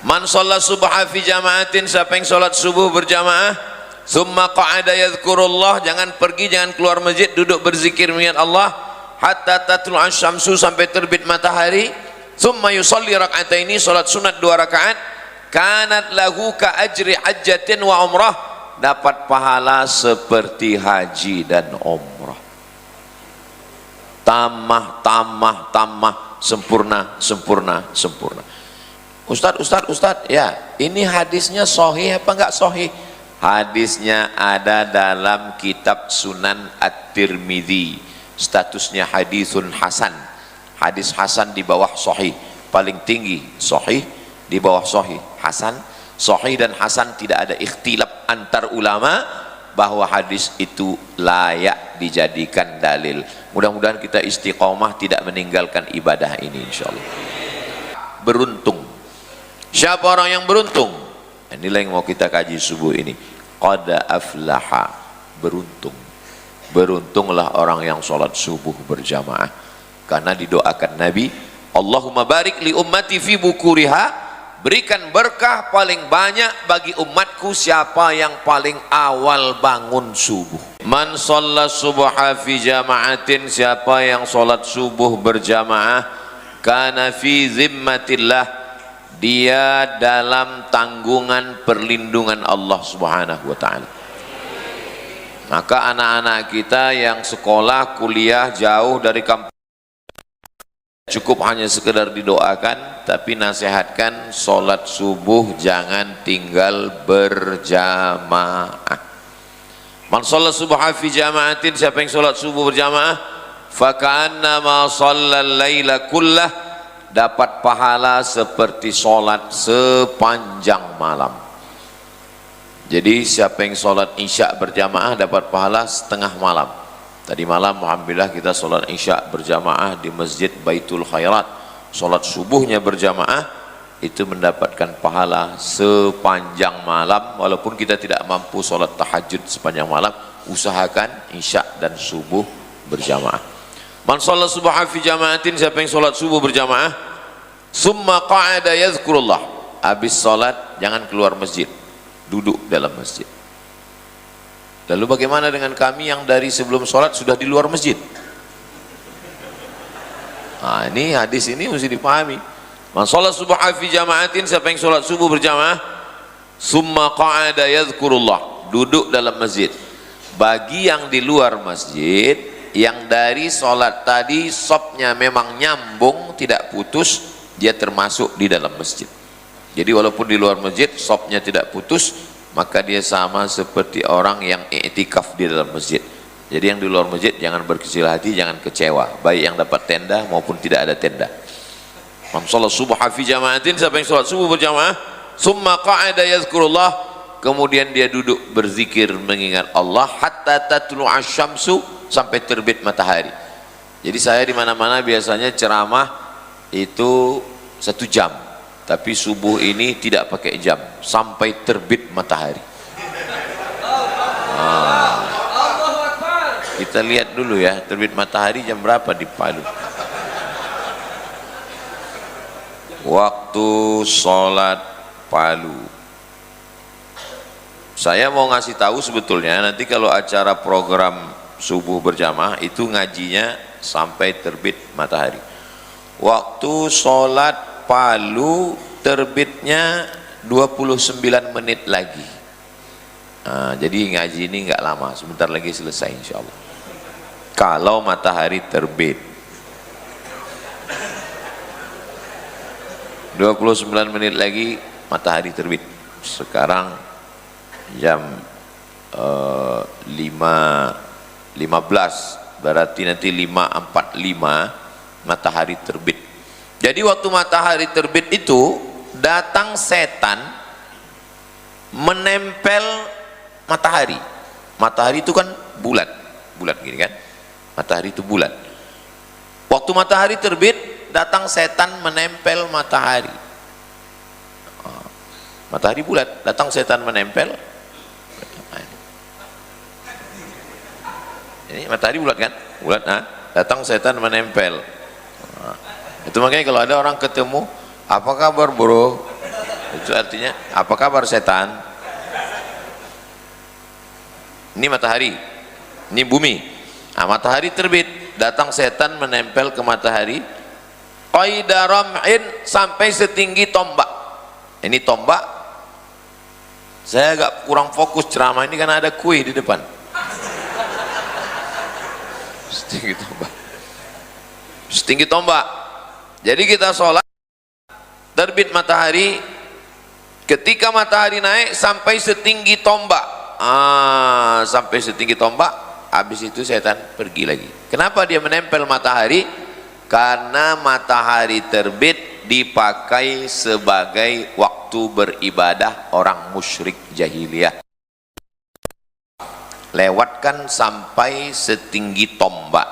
Man shalla subha fi jama'atin, siapa yang sholat subuh berjamaah, summa qa'ada yadhkurullah, jangan pergi, jangan keluar masjid, duduk berzikir mengingat Allah, hatta tatlu'a syamsu, sampai terbit matahari, summa yusalli rak'ataini, sholat sunat 2 rakaat, kanat lahu ka ajri hajjatin wa umrah, dapat pahala seperti haji dan umrah. Tamah, sempurna. Ustadz, ya ini hadisnya sahih apa enggak sahih? Hadisnya ada dalam kitab Sunan At-Tirmidzi, statusnya hadisun hasan. Hadis hasan di bawah sahih, paling tinggi sahih, di bawah sahih hasan. Sahih dan hasan tidak ada ikhtilaf antar ulama bahwa hadis itu layak dijadikan dalil. Mudah-mudahan kita istiqomah tidak meninggalkan ibadah ini insyaallah. Beruntung. Siapa orang yang beruntung? Inilah yang mau kita kaji subuh ini. Qad aflaha, beruntung. Beruntunglah orang yang sholat subuh berjamaah, karena didoakan Nabi, Allahumma barik li ummati fi bukuriha, berikan berkah paling banyak bagi umatku siapa yang paling awal bangun subuh. Man shalla subha fi jama'atin, siapa yang sholat subuh berjamaah, kana fi zimmatillah, dia dalam tanggungan perlindungan Allah Subhanahu wa ta'ala. Maka anak-anak kita yang sekolah kuliah jauh dari kampung, cukup hanya sekedar didoakan, tapi nasihatkan sholat subuh jangan tinggal berjamaah. Man shalla subha fi jama'atin, siapa yang sholat subuh berjamaah, faka'annama shallal laila kullah, dapat pahala seperti sholat sepanjang malam. Jadi siapa yang sholat isya berjamaah dapat pahala setengah malam. Tadi malam alhamdulillah kita sholat isya berjamaah di Masjid Baitul Khairat. Sholat subuhnya berjamaah itu mendapatkan pahala sepanjang malam. Walaupun kita tidak mampu sholat tahajud sepanjang malam, usahakan isya dan subuh berjamaah. Man shalla subha fi jama'atin, siapa yang sholat subuh berjamaah, summa qa'ada yadhkurullah, habis sholat jangan keluar masjid, duduk dalam masjid. Lalu bagaimana dengan kami yang dari sebelum sholat sudah di luar masjid? Nah, ini hadis ini mesti dipahami. Man shalla subha fi jama'atin, siapa yang sholat subuh berjamaah, summa qa'ada yadhkurullah, duduk dalam masjid. Bagi yang di luar masjid, yang dari sholat tadi sopnya memang nyambung, tidak putus, dia termasuk di dalam masjid. Jadi walaupun di luar masjid sopnya tidak putus, maka dia sama seperti orang yang i'tikaf di dalam masjid. Jadi yang di luar masjid jangan berkecil hati, jangan kecewa, baik yang dapat tenda maupun tidak ada tenda. Man shalla subha fi jama'atin, siapa yang sholat subuh berjamaah, summa qa'ada yadhkurullah, kemudian dia duduk berzikir mengingat Allah, hatta tatlu'a syamsu, sampai terbit matahari. Jadi saya di mana-mana biasanya ceramah itu 1 jam, tapi subuh ini tidak pakai jam, sampai terbit matahari. Kita lihat dulu ya, terbit matahari jam berapa di Palu. Waktu sholat Palu. Saya mau ngasih tahu sebetulnya nanti kalau acara program subuh berjamaah itu ngajinya sampai terbit matahari. Waktu sholat Palu terbitnya 29 menit lagi. Nah, jadi ngaji ini nggak lama, sebentar lagi selesai insya Allah. Kalau matahari terbit 29 menit lagi matahari terbit. Sekarang jam 5.15, berarti nanti 5.45 matahari terbit. Jadi waktu matahari terbit itu datang setan menempel matahari. Matahari itu kan bulat gini kan, matahari itu bulat. Waktu matahari terbit datang setan menempel matahari. Matahari bulat, datang setan menempel. Ini matahari bulat kan, bulat. Datang setan menempel. Itu makanya kalau ada orang ketemu, apa kabar bro, Itu artinya apa kabar setan? Ini matahari, ini bumi. Nah, matahari terbit, datang setan menempel ke matahari. Qaida ram'in, sampai setinggi tombak. Ini tombak. Saya agak kurang fokus ceramah ini karena ada kue di depan. Setinggi tombak. Setinggi tombak. Jadi kita sholat, terbit matahari, ketika matahari naik sampai setinggi tombak. Sampai setinggi tombak, habis itu setan pergi lagi. Kenapa dia menempel matahari? Karena matahari terbit dipakai sebagai waktu beribadah orang musyrik jahiliyah. Lewatkan sampai setinggi tombak.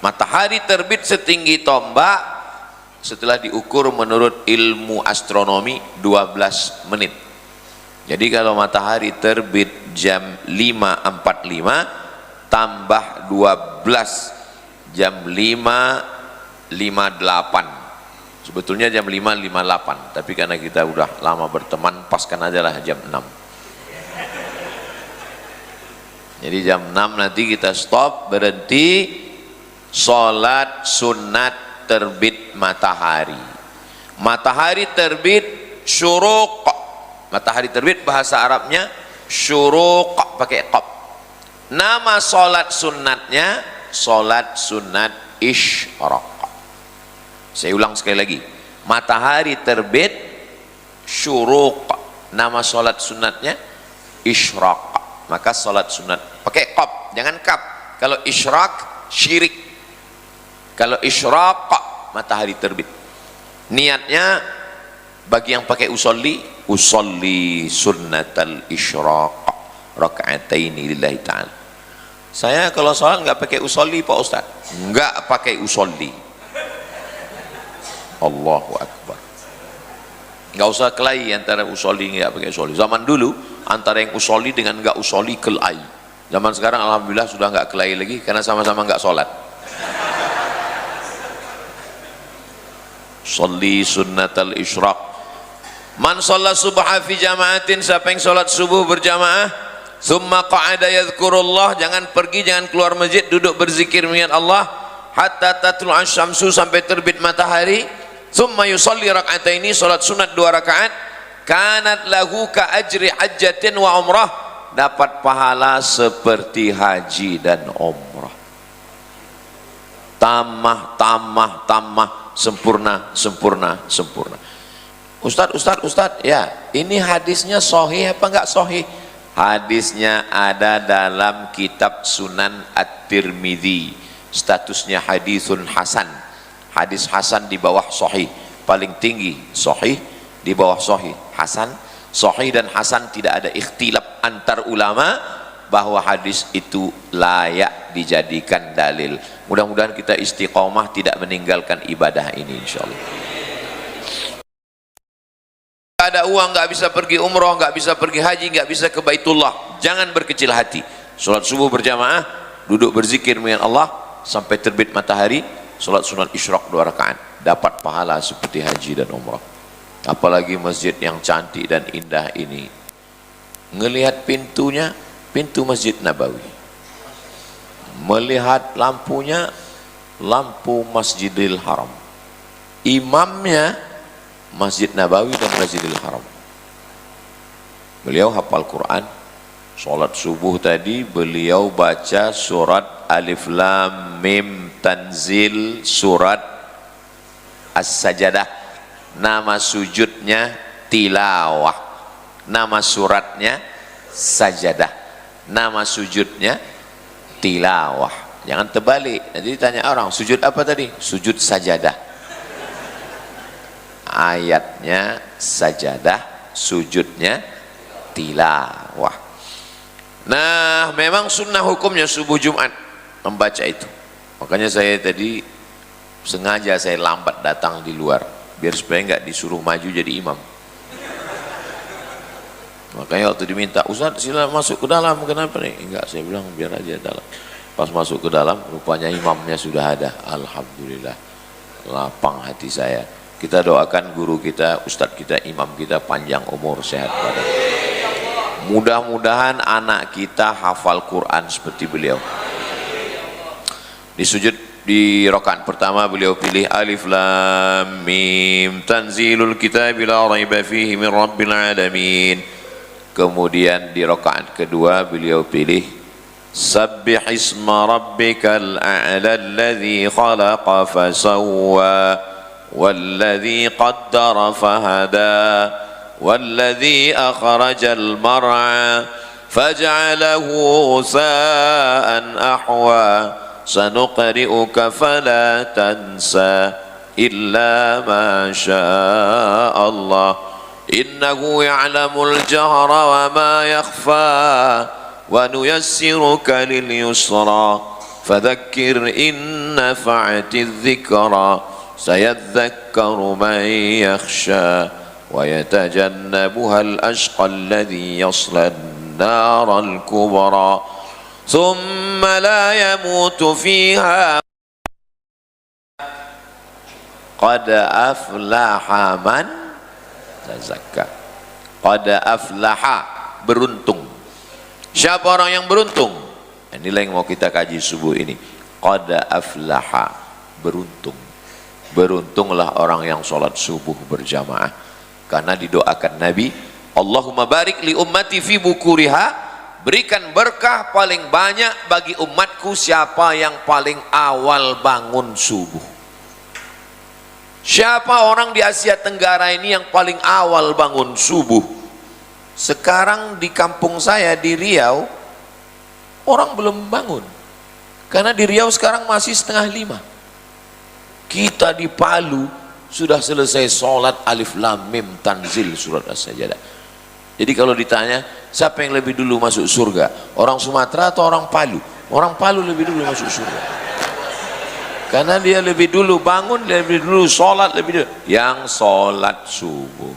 Matahari terbit setinggi tombak, setelah diukur menurut ilmu astronomi 12 menit. Jadi kalau matahari terbit jam 5.45 tambah 12 jam 5.58, sebetulnya jam 5.58, tapi karena kita udah lama berteman, paskan aja lah jam 6. Jadi jam 6 nanti kita stop, berhenti, sholat sunat terbit matahari. Matahari terbit syuruq. Matahari terbit bahasa Arabnya syuruq, pakai qaf. Nama sholat sunatnya sholat sunat isyraq. Saya ulang sekali lagi, matahari terbit syuruq, nama sholat sunatnya isyraq. Maka sholat sunat pakai qaf, jangan kaf. Kalau isyraq syirik, kalau isyraq matahari terbit. Niatnya bagi yang pakai usolli sunnatal isyraq raka'ataini lillahi ta'ala. Saya kalau sholat nggak pakai usolli Pak Ustaz, nggak pakai usolli. Allahu Akbar. Nggak usah kelahi antara usolli nggak pakai usolli. Zaman dulu antara yang usolli dengan nggak usolli kelahi. Zaman sekarang alhamdulillah sudah nggak kelahi lagi karena sama-sama nggak sholat. Sholli sunnatal isyraq. Man shalla subha fi jama'atin, siapa yang sholat subuh berjamaah, thumma qa'ada yadhkurullah, jangan pergi, jangan keluar masjid, duduk berzikir mengingat Allah, hatta tatlu'a syamsu, sampai terbit matahari, thumma yusalli rak'ataini, sholat sunat 2 rakaat, kanat lahu ka ajri hajjatin wa umrah, dapat pahala seperti haji dan umrah. Tamah, sempurna. Ustaz, ya ini hadisnya sahih apa enggak sahih? Hadisnya ada dalam kitab Sunan At-Tirmidzi, statusnya hadisun hasan. Hadis hasan di bawah sahih, paling tinggi sahih, di bawah sahih hasan. Sahih dan hasan tidak ada ikhtilaf antar ulama bahwa hadis itu layak dijadikan dalil. Mudah-mudahan kita istiqomah tidak meninggalkan ibadah ini insyaallah. Ada uang nggak bisa pergi umroh, nggak bisa pergi haji, nggak bisa ke Baitullah, jangan berkecil hati. Sholat subuh berjamaah, duduk berzikir mengingat Allah sampai terbit matahari, sholat sunat isyraq 2 rakaat, dapat pahala seperti haji dan umroh. Apalagi masjid yang cantik dan indah ini, ngelihat pintunya, pintu Masjid Nabawi, melihat lampunya, lampu Masjidil Haram, imamnya Masjid Nabawi dan Masjidil Haram. Beliau hafal Quran. Sholat subuh tadi beliau baca surat Alif Lam Mim Tanzil, surat As-Sajadah. Nama sujudnya tilawah, nama suratnya sajadah, nama sujudnya tilawah. Jangan terbalik, nanti ditanya orang sujud apa tadi? Sujud sajadah. Ayatnya sajadah, sujudnya tilawah. Nah, memang sunnah hukumnya subuh Jumat membaca itu. Makanya saya tadi sengaja saya lambat datang di luar biar supaya nggak disuruh maju jadi imam. Makanya waktu diminta, Ustaz sila masuk ke dalam, kenapa nih? Enggak, saya bilang biar aja dalam. Pas masuk ke dalam, rupanya imamnya sudah ada. Alhamdulillah, lapang hati saya. Kita doakan guru kita, ustadz kita, imam kita panjang umur, sehat badan. Mudah-mudahan anak kita hafal Quran seperti beliau. Di sujud di rakaat pertama beliau pilih alif lam mim tanzilul kitabi la raiba fihi min rabbil alamin. Kemudian di rakaat kedua beliau pilih sabbih isma rabbikal a'la alladzi khalaqa fasawwa والذي قدر فهدى والذي أخرج المرعى فجعله غثاء أحوى سنقرئك فلا تنسى إلا ما شاء الله إنه يعلم الجهر وما يخفى ونيسرك لليسرى فذكر إن نفعت الذكرى سيذكر من يخشى ويتجنبها الأشقى الذي يصلى النار الكبرى ثم لا يموت فيها قد أفلح من تزكى. قد أفلح, beruntung. Siapa orang yang beruntung? Inilah yang mau kita kaji subuh ini. Qad aflaha, beruntung. Beruntunglah orang yang sholat subuh berjamaah, karena didoakan Nabi, Allahumma barik li ummati fi bukuriha, berikan berkah paling banyak bagi umatku siapa yang paling awal bangun subuh. Siapa orang di Asia Tenggara ini yang paling awal bangun subuh? Sekarang di kampung saya di Riau, orang belum bangun, karena di Riau sekarang masih 4:30. Kita di Palu sudah selesai sholat alif lam mim tanzil surat as-sajadah. Jadi kalau ditanya siapa yang lebih dulu masuk surga, orang Sumatera atau orang Palu? Orang Palu lebih dulu masuk surga, karena dia lebih dulu bangun, dia lebih dulu sholat, lebih dulu yang sholat subuh.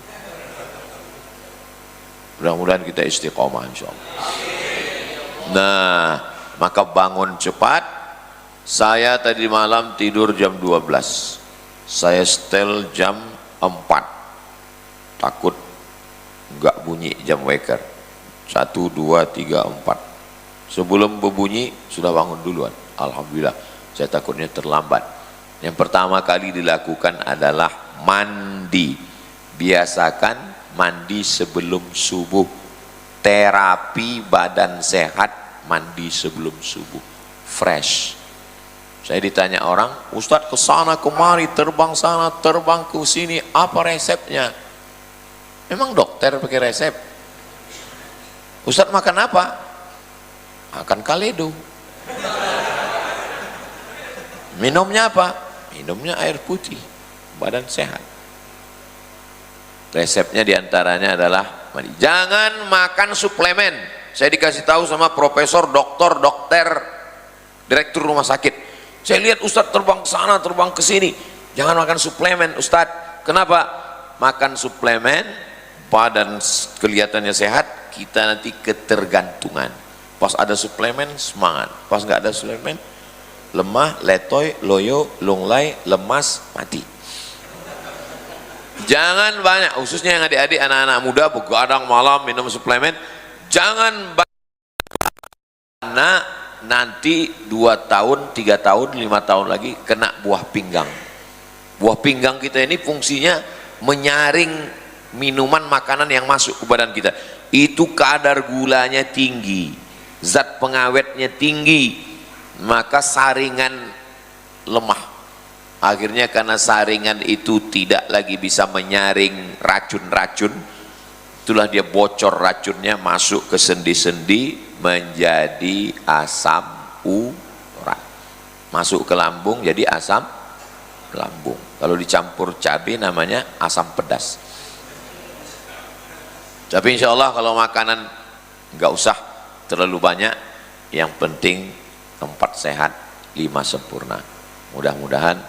Mudah-mudahan kita istiqomah insyaallah. Nah, maka bangun cepat. Saya tadi malam tidur jam 12, saya setel jam 4, takut enggak bunyi jam waker. 1, 2, 3, 4. Sebelum berbunyi sudah bangun duluan. Alhamdulillah, saya takutnya terlambat. Yang pertama kali dilakukan adalah mandi. Biasakan mandi sebelum subuh. Terapi badan sehat, mandi sebelum subuh, fresh. Saya ditanya orang, Ustadz kesana kemari, terbang sana, terbang ke sini, apa resepnya? Memang dokter pakai resep? Ustadz makan apa? Makan kaledo. Minumnya apa? Minumnya air putih, badan sehat. Resepnya diantaranya adalah mandi. Jangan makan suplemen. Saya dikasih tahu sama profesor, dokter, direktur rumah sakit. Saya lihat Ustadz terbang ke sana, terbang ke sini. Jangan makan suplemen Ustadz. Kenapa? Makan suplemen, badan kelihatannya sehat, kita nanti ketergantungan. Pas ada suplemen, semangat. Pas nggak ada suplemen, lemah, letoy, loyo, lunglai, lemas, mati. Jangan banyak, khususnya yang adik-adik, anak-anak muda, begadang malam minum suplemen. Jangan banyak, karena nanti 2 tahun, 3 tahun, 5 tahun lagi kena buah pinggang. Buah pinggang kita ini fungsinya menyaring minuman makanan yang masuk ke badan kita. Itu kadar gulanya tinggi, zat pengawetnya tinggi, maka saringan lemah. Akhirnya karena saringan itu tidak lagi bisa menyaring racun-racun, itulah dia bocor racunnya masuk ke sendi-sendi, menjadi asam urat, masuk ke lambung jadi asam lambung. Kalau dicampur cabai namanya asam pedas. Tapi insya Allah kalau makanan nggak usah terlalu banyak, yang penting 4 sehat, 5 sempurna. Mudah-mudahan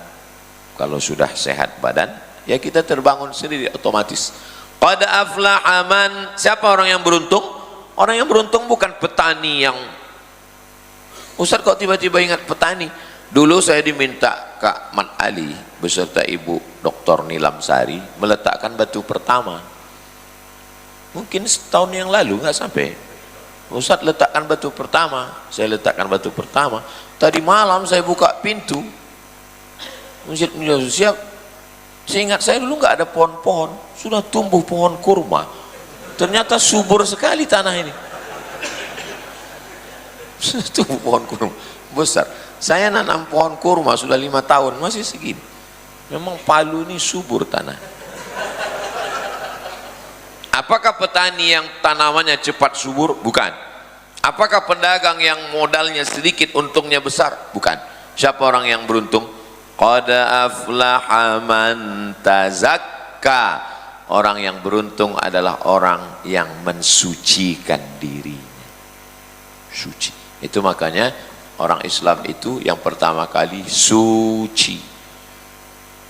kalau sudah sehat badan, ya kita terbangun sendiri otomatis. Qad aflaha man, siapa orang yang beruntung? Orang yang beruntung bukan petani yang, Ustaz kok tiba-tiba ingat petani? Dulu saya diminta Kak Mat Ali beserta Ibu Dr. Nilam Sari meletakkan batu pertama. Mungkin setahun yang lalu, nggak sampai. Ustaz letakkan batu pertama, saya letakkan batu pertama. Tadi malam saya buka pintu masjid siap. Seingat saya dulu nggak ada pohon-pohon, sudah tumbuh pohon kurma. Ternyata subur sekali tanah ini. Sudah tumbuh pohon kurma besar. Saya nanam pohon kurma sudah 5 tahun masih segini. Memang Palu ini subur tanah. Apakah petani yang tanamannya cepat subur? Bukan. Apakah pedagang yang modalnya sedikit untungnya besar? Bukan. Siapa orang yang beruntung? Qad aflaha man tazakka. Orang yang beruntung adalah orang yang mensucikan dirinya. Suci. Itu makanya orang Islam itu yang pertama kali suci.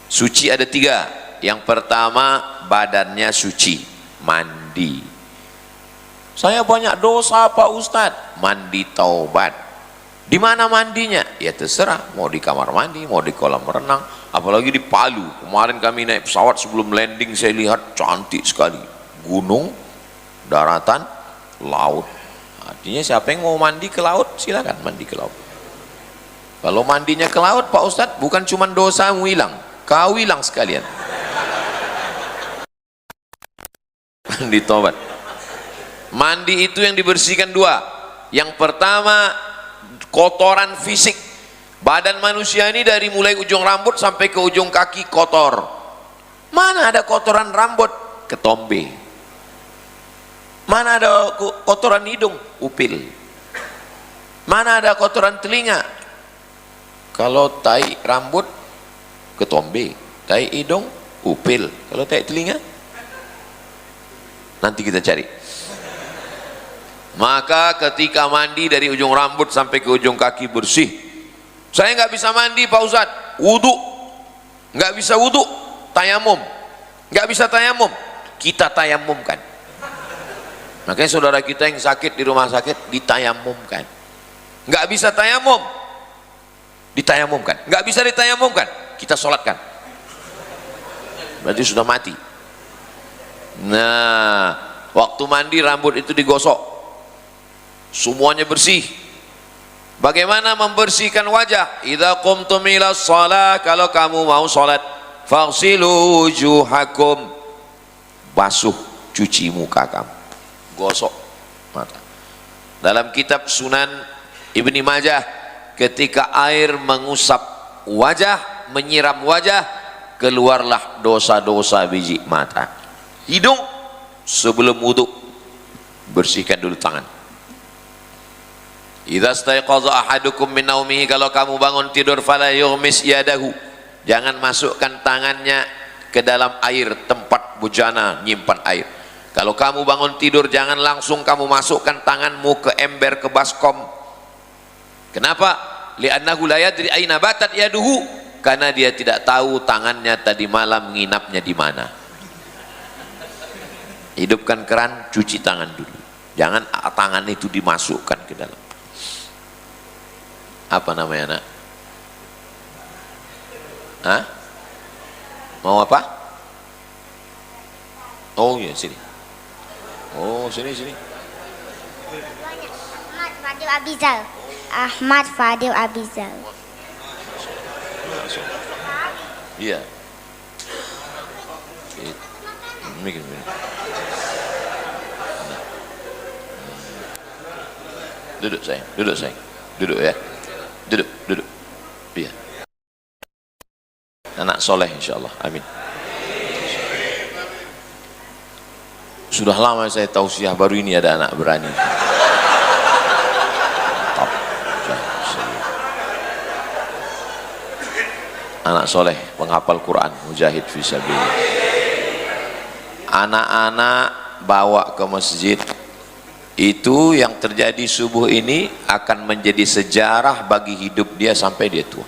Suci ada 3. Yang pertama badannya suci, mandi. Saya banyak dosa Pak Ustadz, mandi taubat. Di mana mandinya? Ya terserah, mau di kamar mandi, mau di kolam renang, apalagi di Palu. Kemarin kami naik pesawat, sebelum landing saya lihat cantik sekali. Gunung, daratan, laut. Artinya siapa yang mau mandi ke laut, silakan mandi ke laut. Kalau mandinya ke laut Pak Ustadz, bukan cuma dosamu hilang, kau hilang sekalian. Mandi taubat. Mandi itu yang dibersihkan 2. Yang pertama kotoran fisik. Badan manusia ini dari mulai ujung rambut sampai ke ujung kaki kotor. Mana ada kotoran rambut? Ketombe. Mana ada kotoran hidung? Upil. Mana ada kotoran telinga? Kalau tai rambut ketombe, tai hidung upil. Kalau tai telinga nanti kita cari. Maka ketika mandi dari ujung rambut sampai ke ujung kaki bersih. Saya nggak bisa mandi Pak Ustadz, wudu nggak bisa, wudu tayamum nggak bisa, tayamum kita tayamumkan. Makanya saudara kita yang sakit di rumah sakit ditayamumkan. Nggak bisa tayamum, ditayamumkan. Nggak bisa ditayamumkan, kita sholatkan. Berarti sudah mati. Nah, waktu mandi rambut itu digosok, semuanya bersih. Bagaimana membersihkan wajah? Idza qumtum ila shalah, kalau kamu mau salat, faghsilu wujuhakum, basuh, cuci muka kamu, gosok mata. Dalam kitab Sunan Ibni Majah, ketika air mengusap wajah, menyiram wajah, keluarlah dosa-dosa biji mata. Hidung, sebelum wudu bersihkan dulu tangan. Idza staiqadha ahadukum min naumihi, kalau kamu bangun tidur, fala yughmis yadahu, jangan masukkan tangannya ke dalam air, tempat bujana nyimpan air. Kalau kamu bangun tidur, jangan langsung kamu masukkan tanganmu ke ember, ke baskom. Kenapa? Li'annahu la yadri aina batat yaduhu, karena dia tidak tahu tangannya tadi malam nginapnya di mana. Hidupkan keran, cuci tangan dulu, jangan tangan itu dimasukkan ke dalam. Apa namanya nak? Hah? Mau apa? Oh ya sini. Oh sini. Ahmad Fadil Abizal. Ahmad Fadil Abizal. Iya. Mikir. Duduk sayang, duduk ya. Duduk. Iya. Anak soleh insyaallah. Amin. Sudah lama saya tausiah, baru ini ada anak berani. Anak soleh, penghafal Quran, mujahid fisabilillah. Anak-anak bawa ke masjid. Itu yang terjadi subuh ini akan menjadi sejarah bagi hidup dia sampai dia tua.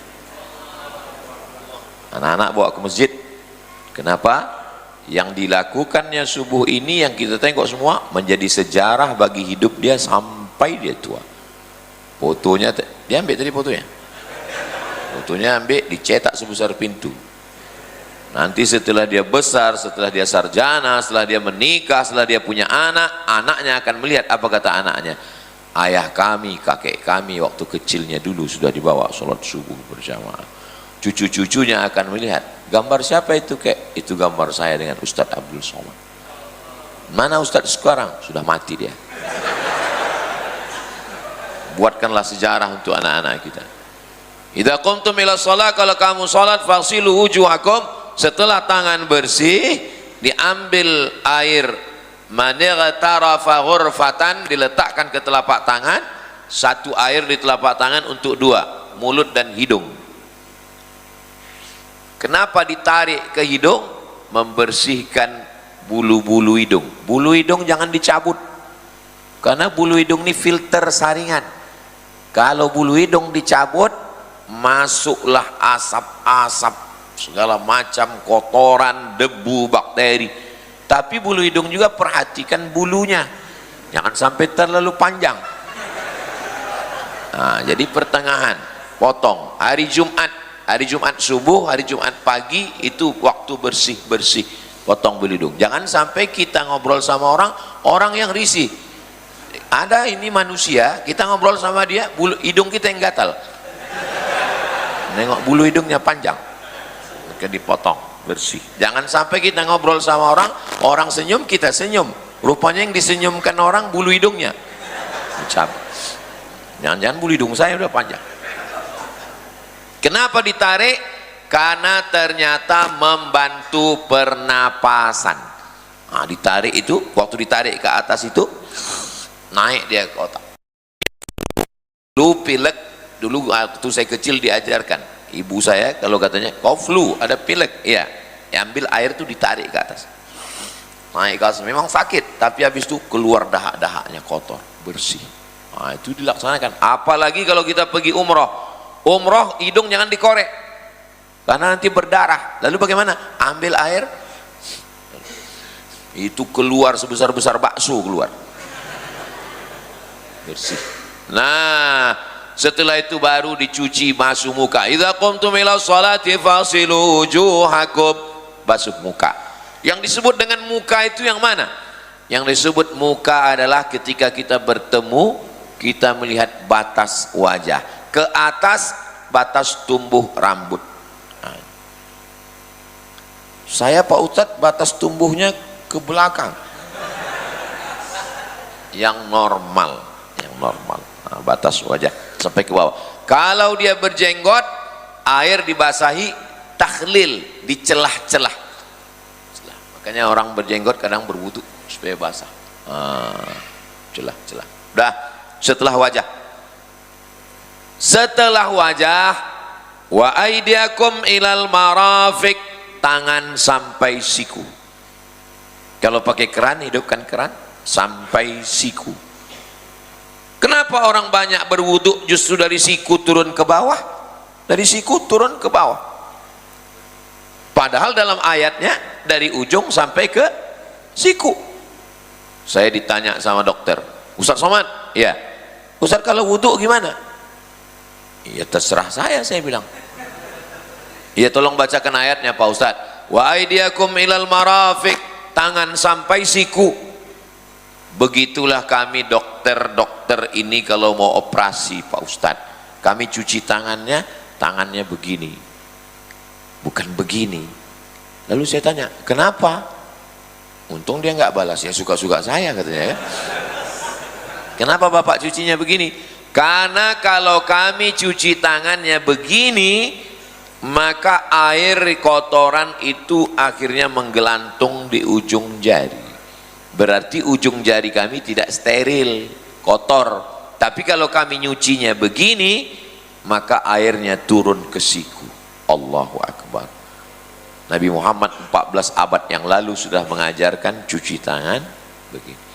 Anak-anak bawa ke masjid. Kenapa? Yang dilakukannya subuh ini yang kita tengok semua menjadi sejarah bagi hidup dia sampai dia tua. Fotonya, dia ambil tadi fotonya. Fotonya ambil, dicetak sebesar pintu. Nanti setelah dia besar, setelah dia sarjana, setelah dia menikah, setelah dia punya anak, anaknya akan melihat apa kata anaknya. Ayah kami, kakek kami waktu kecilnya dulu sudah dibawa sholat subuh berjamaah. Cucu-cucunya akan melihat, gambar siapa itu kek? Itu gambar saya dengan Ustadz Abdul Somad. Mana Ustadz sekarang? Sudah mati dia. Buatkanlah sejarah untuk anak-anak kita. Idza qumtum ila shalah, kalau kamu salat fasilu wujuhakum, setelah tangan bersih diambil air manightarafa ghurfatan, diletakkan ke telapak tangan, satu air di telapak tangan untuk dua, mulut dan hidung. Kenapa ditarik ke hidung? Membersihkan bulu-bulu hidung. Bulu hidung jangan dicabut, karena bulu hidung ini filter saringan. Kalau bulu hidung dicabut, masuklah asap-asap, segala macam kotoran, debu, bakteri. Tapi bulu hidung juga perhatikan bulunya, jangan sampai terlalu panjang. Nah, jadi pertengahan, potong. Hari Jumat subuh, hari Jumat pagi itu waktu bersih-bersih, potong bulu hidung. Jangan sampai kita ngobrol sama orang yang risih. Ada ini manusia, kita ngobrol sama dia, bulu hidung kita yang gatal. Nengok bulu hidungnya panjang, maka dipotong, bersih. Jangan sampai kita ngobrol sama orang senyum, kita senyum, rupanya yang disenyumkan orang bulu hidungnya dicabut. Jangan-jangan bulu hidung saya udah panjang. Kenapa ditarik? Karena ternyata membantu pernapasan. Nah, ditarik itu, waktu ditarik ke atas itu, naik dia ke otak. Dulu pilek, dulu waktu saya kecil diajarkan ibu saya, kalau katanya kau flu, ada pilek, iya, ambil air tuh ditarik ke atas, naik ke atas. Memang sakit, tapi habis itu keluar dahak-dahaknya kotor, bersih. Nah, itu dilaksanakan. Apalagi kalau kita pergi umroh, hidung jangan dikorek, karena nanti berdarah. Lalu bagaimana? Ambil air, itu keluar sebesar-besar bakso keluar, bersih. Nah, setelah itu baru dicuci, basuh muka. Idza qumtum ila sholati fasilu wujuhakum, basuh muka. Yang disebut dengan muka itu yang mana? Yang disebut muka adalah ketika kita bertemu, kita melihat batas wajah, ke atas batas tumbuh rambut. Nah, saya Pak Ustadz batas tumbuhnya ke belakang, yang normal. Nah, batas wajah sampai ke bawah. Kalau dia berjenggot, air dibasahi, takhlil, di celah-celah. Makanya orang berjenggot kadang berwudu supaya basah. Celah-celah. Udah, setelah wajah, wa aidiakum ilal marafiq, tangan sampai siku. Kalau pakai keran, hidupkan keran sampai siku. Kenapa orang banyak berwudu justru dari siku turun ke bawah? Dari siku turun ke bawah. Padahal dalam ayatnya dari ujung sampai ke siku. Saya ditanya sama dokter, Ustadz Somad, ya Ustadz kalau wudu gimana? Ya terserah saya bilang. Ya tolong bacakan ayatnya Pak Ustadz. Wa aidiakum ilal marafiq, tangan sampai siku. Begitulah kami dokter ini kalau mau operasi Pak Ustadz, kami cuci tangannya begini, bukan begini. Lalu saya tanya, kenapa? Untung dia nggak balas, ya suka-suka saya katanya kan. Kenapa Bapak cucinya begini? Karena kalau kami cuci tangannya begini, maka air kotoran itu akhirnya menggelantung di ujung jari. Berarti ujung jari kami tidak steril, kotor. Tapi kalau kami nyucinya begini, maka airnya turun ke siku. Allahu Akbar. Nabi Muhammad 14 abad yang lalu sudah mengajarkan cuci tangan begini.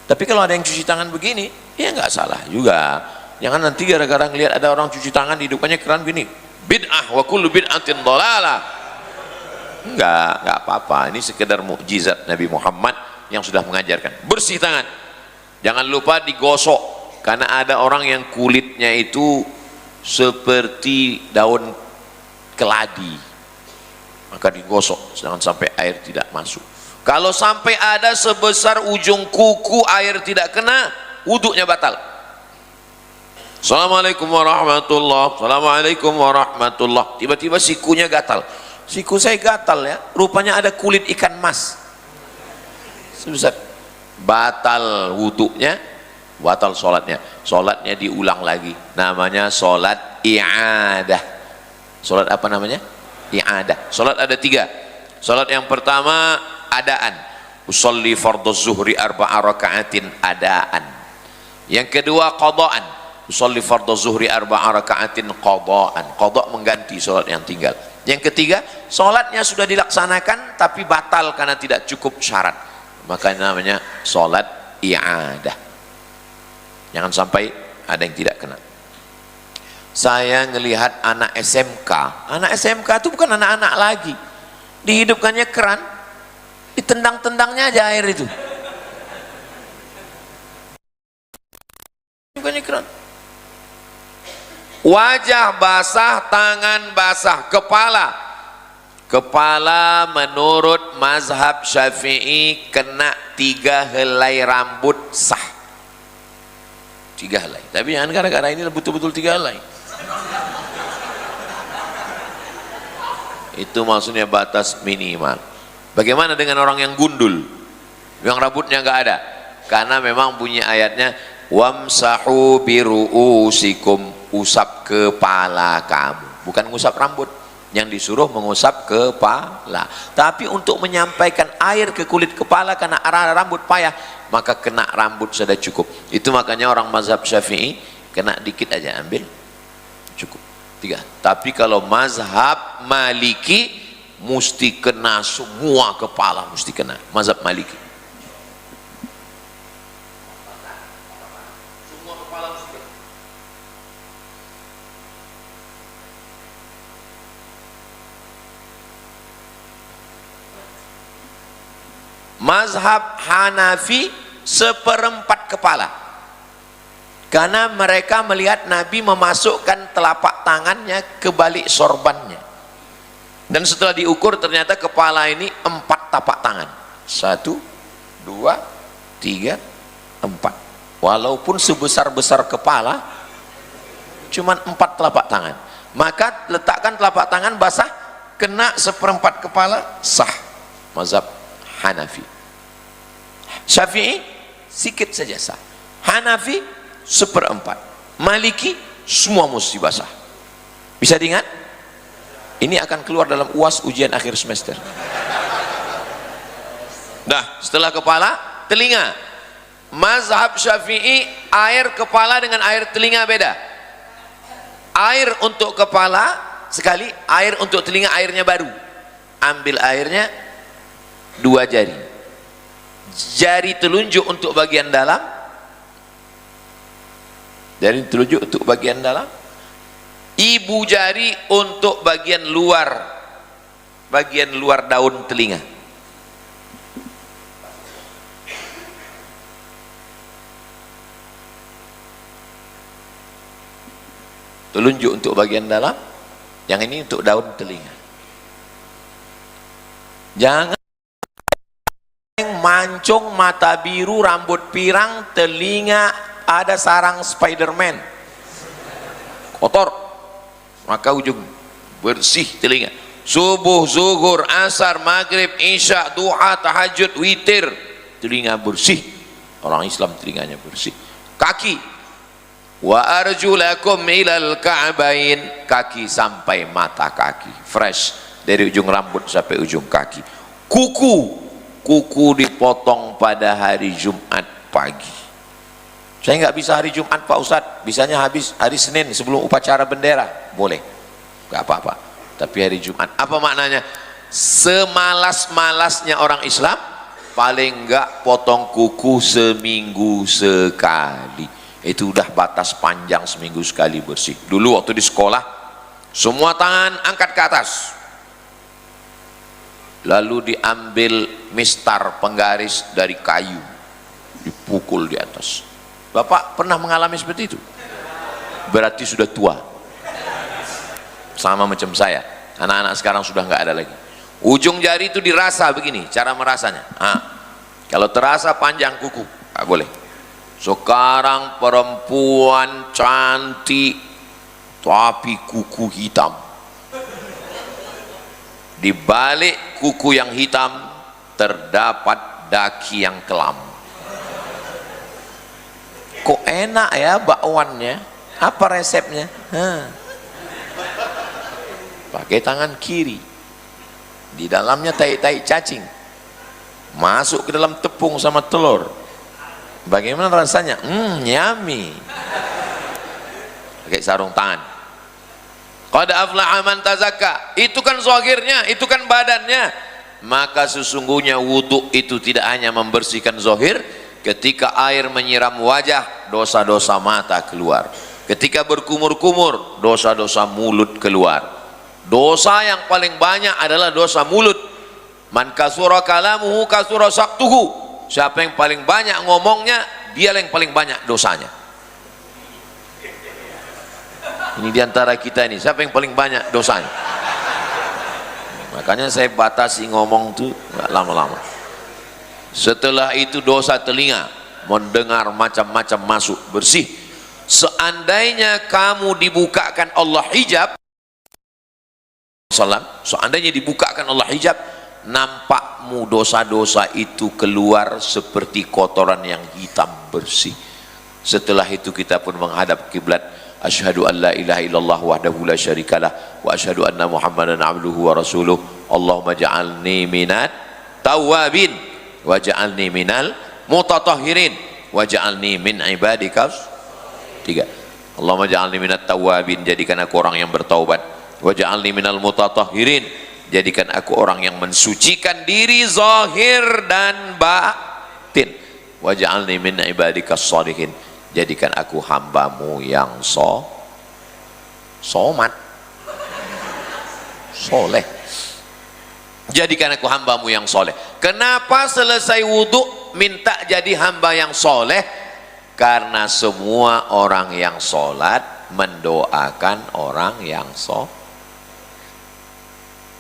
Tapi kalau ada yang cuci tangan begini, ya nggak salah juga. Jangan nanti gara-gara ngelihat ada orang cuci tangan di hidupnya keran gini, bid'ah wa kullu bid'atin dhalalah. Enggak apa-apa. Ini sekedar mukjizat Nabi Muhammad yang sudah mengajarkan. Bersih tangan, jangan lupa digosok, karena ada orang yang kulitnya itu seperti daun keladi, maka digosok jangan sampai air tidak masuk. Kalau sampai ada sebesar ujung kuku air tidak kena, wuduknya batal. Assalamualaikum warahmatullah, assalamualaikum warahmatullah. Tiba-tiba sikunya gatal. Siku saya gatal ya, rupanya ada kulit ikan mas. Sebesar, batal wuduknya, batal sholatnya. Sholatnya diulang lagi, namanya sholat i'adah. Sholat apa namanya? I'adah. Sholat ada 3. Sholat yang pertama adaan, usolli fardhu zuhri arba'a raka'atin adaan. Yang kedua qadaan, usolli fardhu zuhri arba'a raka'atin qadaan. Qada mengganti sholat yang tinggal. Yang ketiga, sholatnya sudah dilaksanakan tapi batal karena tidak cukup syarat, maka namanya sholat i'adah. Jangan sampai ada yang tidak kena. Saya ngelihat anak SMK. Anak SMK itu bukan anak-anak lagi, dihidupkannya keran, ditendang-tendangnya aja air itu. Bukannya keran. Wajah basah, tangan basah, kepala menurut mazhab Syafi'i kena 3 helai rambut sah. 3 helai. Tapi jangan gara-gara ini betul-betul 3 helai. Itu maksudnya batas minimal. Bagaimana dengan orang yang gundul, yang rambutnya nggak ada? Karena memang bunyi ayatnya wamsahu biru'usikum, usap kepala kamu, bukan ngusap rambut. Yang disuruh mengusap kepala. Tapi untuk menyampaikan air ke kulit kepala karena arah rambut payah, maka kena rambut sudah cukup. Itu makanya orang mazhab Syafi'i kena dikit aja ambil cukup 3. Tapi kalau mazhab Maliki mesti kena semua kepala, mesti kena. Mazhab Maliki semua kepala mesti kena. Mazhab Hanafi 1/4 kepala, karena mereka melihat Nabi memasukkan telapak tangannya ke balik sorbannya, dan setelah diukur ternyata kepala ini 4 tapak tangan. 1, 2, 3, 4. Walaupun sebesar-besar kepala, cuman 4 telapak tangan. Maka letakkan telapak tangan basah, kena 1/4 kepala, sah. Mazhab Hanafi. Syafi'i sikit saja sah. Hanafi 1/4. Maliki semua mesti basah. Bisa diingat? Ini akan keluar dalam UAS ujian akhir semester. Dah, setelah kepala, telinga. Mazhab Syafi'i air kepala dengan air telinga beda. Air untuk kepala sekali, air untuk telinga airnya baru. Ambil airnya 2 jari. Jari telunjuk untuk bagian dalam, jari telunjuk untuk bagian dalam, ibu jari untuk bagian luar daun telinga. Telunjuk untuk bagian dalam, yang ini untuk daun telinga. Jangan mancung, mata biru, rambut pirang, telinga ada sarang Spiderman, kotor, maka ujung bersih telinga. Subuh, zuhur, asar, maghrib, isya, duha, tahajud, witir, telinga bersih. Orang Islam telinganya bersih. Kaki, wa arjulakum ilal ka'bain, kaki sampai mata kaki, fresh dari ujung rambut sampai ujung kaki. Kuku dipotong pada hari Jumat pagi. Saya nggak bisa hari Jumat Pak Ustadz, bisanya habis hari Senin sebelum upacara bendera, boleh, nggak apa-apa. Tapi hari Jumat, apa maknanya? Semalas-malasnya orang Islam, paling nggak potong kuku seminggu sekali. Itu udah batas panjang, seminggu sekali bersih. Dulu waktu di sekolah, semua tangan angkat ke atas, lalu diambil mistar penggaris dari kayu, dipukul di atas. Bapak pernah mengalami seperti itu? Berarti sudah tua. sama macam saya. Anak-anak sekarang sudah nggak ada lagi. Ujung jari itu dirasa begini cara merasanya. Kalau terasa panjang kuku nggak boleh. Sekarang perempuan cantik tapi kuku hitam, di balik kuku yang hitam terdapat daki yang kelam. Kok enak ya bakwannya? Apa resepnya? Pakai tangan kiri, di dalamnya tai-tai cacing, masuk ke dalam tepung sama telur. Bagaimana rasanya? Yummy. Pakai sarung tangan. Qad aflaha man tazakka, itu kan zahirnya, itu kan badannya. Maka sesungguhnya wudhu itu tidak hanya membersihkan zahir. Ketika air menyiram wajah, dosa-dosa mata keluar. Ketika berkumur-kumur, dosa-dosa mulut keluar. Dosa yang paling banyak adalah dosa mulut. Man kasura kalamuhu kasura saktuhu. Siapa yang paling banyak ngomongnya, dia yang paling banyak dosanya. Ini diantara kita ini, siapa yang paling banyak dosanya? Makanya saya batasi ngomong tuh nggak lama-lama. Setelah itu dosa telinga, mendengar macam-macam masuk, bersih. Seandainya kamu dibukakan Allah hijab, seandainya dibukakan Allah hijab, nampakmu dosa-dosa itu keluar seperti kotoran yang hitam bersih. Setelah itu kita pun menghadap kiblat. Asyhadu an la ilaha illallah wahdahu la syarikalah wa asyhadu anna Muhammadan abduhu wa rasuluh. Allahumma ja'alni minat tawabin wa ja'alni minal mutatahhirin wa ja'alni min ibadika. 3. Allahumma ja'alni minat tawabin, jadikan aku orang yang bertaubat. Wa ja'alni minal mutatahhirin, jadikan aku orang yang mensucikan diri zahir dan batin. Wa ja'alni min ibadika shalihin, jadikan aku hambamu yang somat, soleh. Jadikan aku hambamu yang soleh. Kenapa selesai wudhu minta jadi hamba yang soleh? Karena semua orang yang sholat mendoakan orang yang soleh.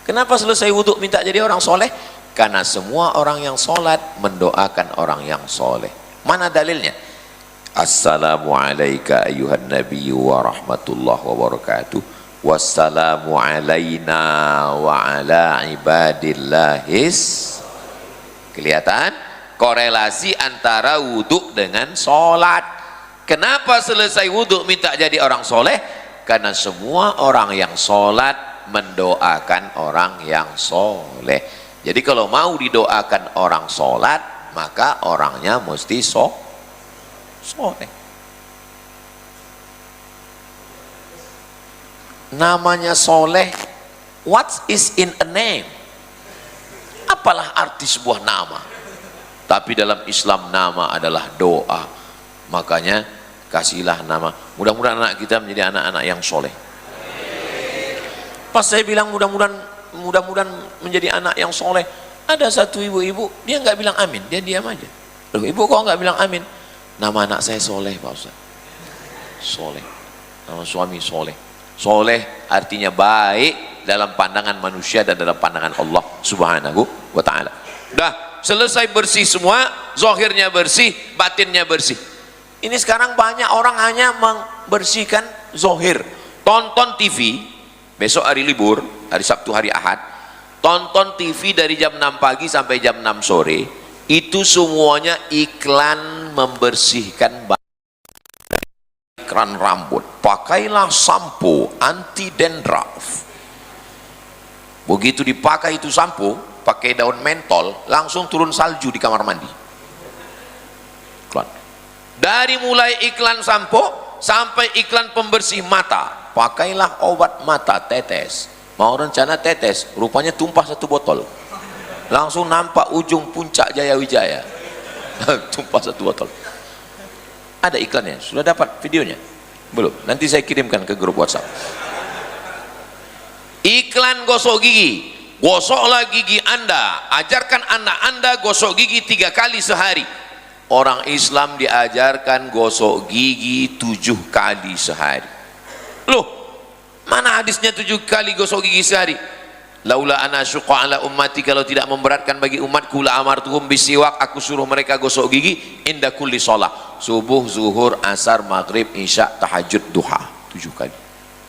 Kenapa selesai wudhu minta jadi orang soleh? Karena semua orang yang sholat mendoakan orang yang soleh. Mana dalilnya? Assalamu alayka ayuhan nabiyyu wa rahmatullahi wa barakatuh. Wassalamu alayna wa ala ibadillahis. Kelihatan korelasi antara wudhu dengan sholat. Kenapa selesai wudhu minta jadi orang soleh? Karena semua orang yang sholat mendoakan orang yang soleh. Jadi kalau mau didoakan orang sholat, maka orangnya mesti soleh. Namanya soleh, what is in a name? Apalah arti sebuah nama? Tapi dalam Islam nama adalah doa. Makanya kasihlah nama. Mudah-mudahan anak kita menjadi anak-anak yang soleh. Pas saya bilang mudah-mudahan menjadi anak yang soleh, ada satu ibu-ibu, dia nggak bilang amin, dia diam aja. Loh, ibu kok nggak bilang amin? Nama anak saya soleh, Pak Ustaz. Soleh. Nama suami soleh. Soleh artinya baik dalam pandangan manusia dan dalam pandangan Allah Subhanahu wa ta'ala. Dah selesai bersih semua, zahirnya bersih, batinnya bersih. Ini sekarang banyak orang hanya membersihkan zahir. Tonton TV, besok hari libur, hari Sabtu, hari Ahad, tonton TV dari jam 6 pagi sampai jam 6 sore, itu semuanya iklan membersihkan iklan rambut. Pakailah sampo anti dandruff. Begitu dipakai itu sampo, pakai daun mentol, langsung turun salju di kamar mandi. Iklan. Dari mulai iklan sampo sampai iklan pembersih mata, pakailah obat mata tetes. Mau rencana tetes, rupanya tumpah satu botol. Langsung nampak ujung puncak Jaya Wijaya. Tumpah satu botol. Ada iklannya, sudah dapat videonya? Belum, nanti saya kirimkan ke grup WhatsApp. Iklan gosok gigi. Gosoklah gigi Anda, ajarkan anak Anda gosok gigi 3 kali sehari. Orang Islam diajarkan gosok gigi 7 kali sehari. Loh, Mana hadisnya 7 kali gosok gigi sehari? Laula ana syuqa ala ummati, kalau tidak memberatkan bagi umatku, la amartuhum bisiwak, aku suruh mereka gosok gigi inda kulli shalah, subuh, zuhur, asar, maghrib, isya, tahajud, duha, 7 kali.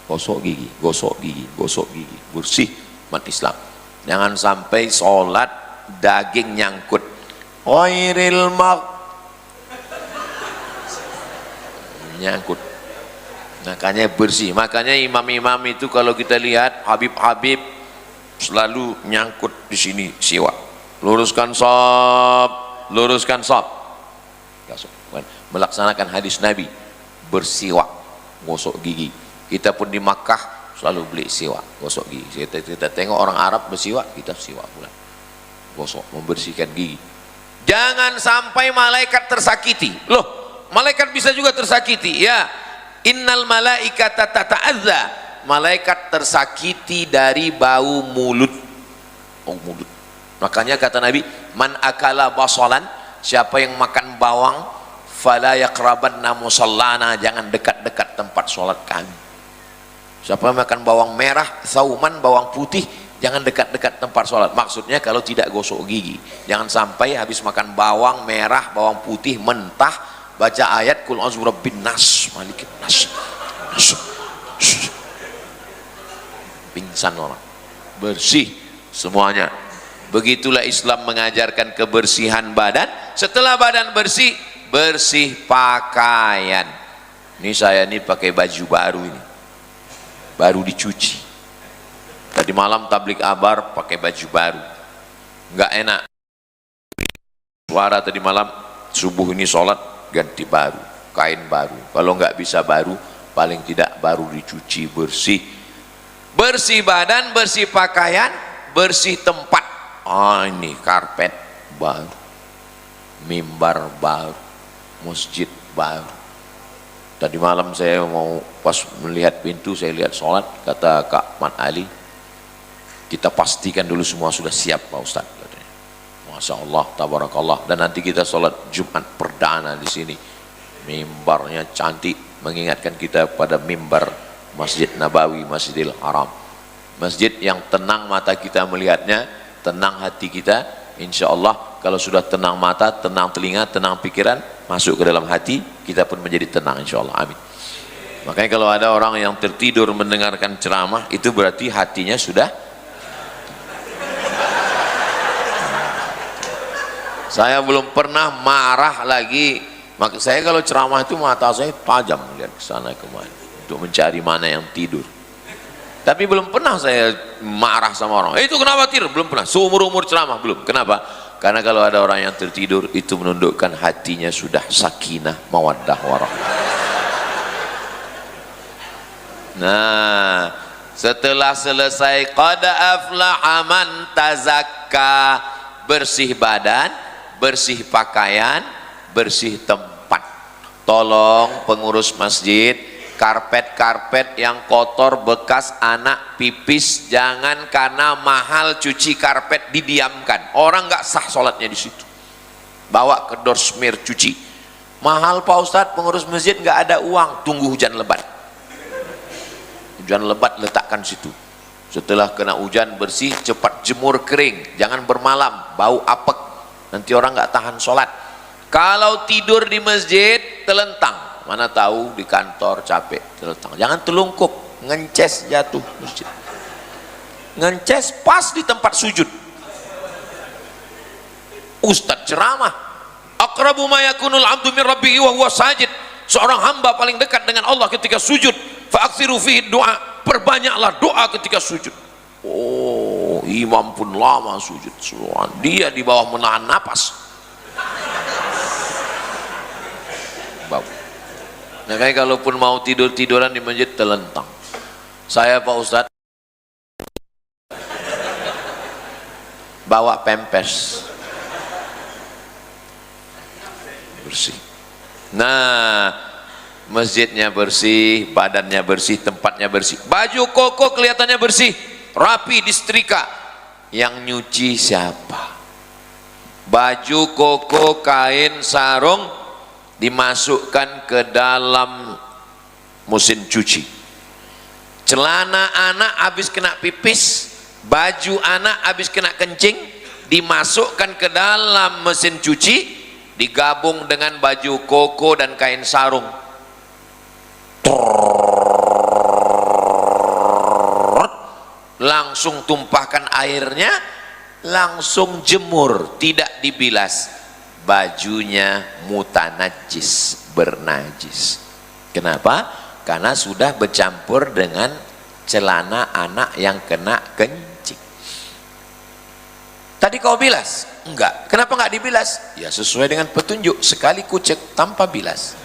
Gosok gigi, gosok gigi, gosok gigi, bersih umat Islam. Jangan sampai sholat daging nyangkut. Ghairil nyangkut. Makanya bersih. Makanya imam-imam itu kalau kita lihat Habib-habib selalu nyangkut di sini siwak. Luruskan shaf, luruskan shaf. Melaksanakan hadis Nabi, bersiwak, gosok gigi. Kita pun di Makkah selalu beli siwak, gosok gigi. Kita tengok orang Arab bersiwak, kita siwak pula. Gosok, membersihkan gigi. Jangan sampai malaikat tersakiti. Loh, malaikat bisa juga tersakiti. Ya, innal malaikata tata'adza, malaikat tersakiti dari bau mulut. Oh, mulut. Makanya kata Nabi, man akala basalan, siapa yang makan bawang, fala yaqrabanna musallana, jangan dekat-dekat tempat sholat kami. Siapa yang makan bawang merah, sauman, bawang putih, jangan dekat-dekat tempat sholat. Maksudnya kalau tidak gosok gigi, jangan sampai habis makan bawang merah, bawang putih mentah, baca ayat kul a'udzu birabbin nas, malikin nas, pingsan orang. Bersih semuanya. Begitulah Islam mengajarkan kebersihan badan. Setelah badan bersih, bersih pakaian. Ini saya ini pakai baju baru ini, baru dicuci. Tadi malam tablik abar pakai baju baru, nggak enak. Suara tadi malam, subuh ini sholat ganti baru, kain baru. Kalau nggak bisa baru, paling tidak baru dicuci, bersih. Bersih badan, bersih pakaian, bersih tempat. Ini karpet baru, mimbar baru, masjid baru. Tadi malam saya mau pas melihat pintu, saya lihat sholat, kata Kak Mat Ali, kita pastikan dulu semua sudah siap Pak Ustadz. Masya Allah, tabarakallah. Dan nanti kita sholat Jumat perdana di sini. Mimbarnya cantik, mengingatkan kita pada mimbar Masjid Nabawi, Masjidil Haram. Masjid yang tenang mata kita melihatnya, tenang hati kita. Insya Allah kalau sudah tenang mata, tenang telinga, tenang pikiran, masuk ke dalam hati, kita pun menjadi tenang insya Allah. Amin. Makanya kalau ada orang yang tertidur mendengarkan ceramah, itu berarti hatinya sudah. Saya belum pernah marah lagi. Maka saya kalau ceramah itu mata saya tajam lihat ke sana kemari untuk mencari mana yang tidur. Tapi belum pernah saya marah sama orang. Itu kenapa tidur? Belum pernah. Seumur-umur ceramah belum. Kenapa? Karena kalau ada orang yang tertidur, itu menundukkan hatinya sudah sakinah, mawaddah, warahmah. Nah, setelah selesai qad aflaha man tazakka, bersih badan, bersih pakaian, bersih tempat. Tolong pengurus masjid, karpet-karpet yang kotor bekas anak pipis, jangan karena mahal cuci karpet didiamkan. Orang nggak sah sholatnya di situ. Bawa ke dorsmir cuci. Mahal Pak Ustadz, pengurus masjid nggak ada uang, tunggu hujan lebat. Hujan lebat letakkan situ. Setelah kena hujan bersih, cepat jemur kering, jangan bermalam, bau apek. Nanti orang nggak tahan sholat. Kalau tidur di masjid telentang. Mana tahu di kantor capek terletang. Jangan telungkup, ngences jatuh masjid. Ngences pas di tempat sujud. Ustadz ceramah, aqrabu ma yakunul 'abdu min rabbihi wa huwa sajid. Seorang hamba paling dekat dengan Allah ketika sujud. Fa'aksiru fihi doa, perbanyaklah doa ketika sujud. Oh, imam pun lama sujud. Dia di bawah menahan napas. Bagus. Nah, kayak kalaupun mau tidur-tiduran di masjid telentang. Saya Pak Ustadz bawa pempes bersih. Nah, masjidnya bersih, badannya bersih, tempatnya bersih. Baju koko kelihatannya bersih, rapi, disetrika. Yang nyuci siapa? Baju koko, kain, sarung dimasukkan ke dalam mesin cuci. celana anak habis kena pipis, baju anak habis kena kencing, dimasukkan ke dalam mesin cuci, digabung dengan baju koko dan kain sarung, langsung tumpahkan airnya, langsung jemur, tidak dibilas, bajunya mutanajis, bernajis. Kenapa? Karena sudah bercampur dengan celana anak yang kena kencing. Tadi kau bilas? Enggak. Kenapa enggak dibilas? Ya sesuai dengan petunjuk, sekali kucek tanpa bilas.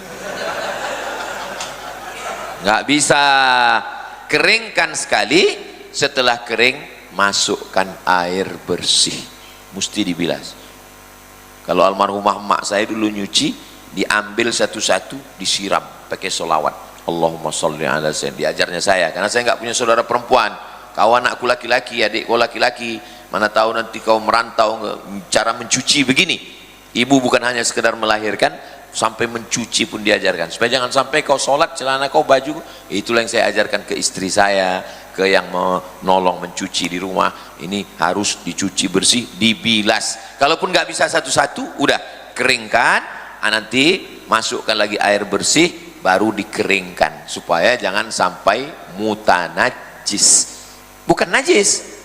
Enggak bisa. Keringkan sekali, setelah kering masukkan air bersih, mesti dibilas. Kalau almarhumah emak saya dulu nyuci, diambil satu-satu, disiram pakai solawat, Allahumma sholli ala sayyidina, diajarnya saya, karena saya nggak punya saudara perempuan. Kau anakku laki-laki, adik kau laki-laki, mana tahu nanti kau merantau, cara mencuci begini. Ibu bukan hanya sekedar melahirkan, sampai mencuci pun diajarkan, supaya jangan sampai kau sholat celana kau baju. Itulah yang saya ajarkan ke istri saya, ke yang menolong mencuci di rumah, ini harus dicuci bersih, dibilas. Kalaupun nggak bisa satu-satu, udah keringkan, nanti masukkan lagi air bersih, baru dikeringkan, supaya jangan sampai mutanajis. Bukan najis,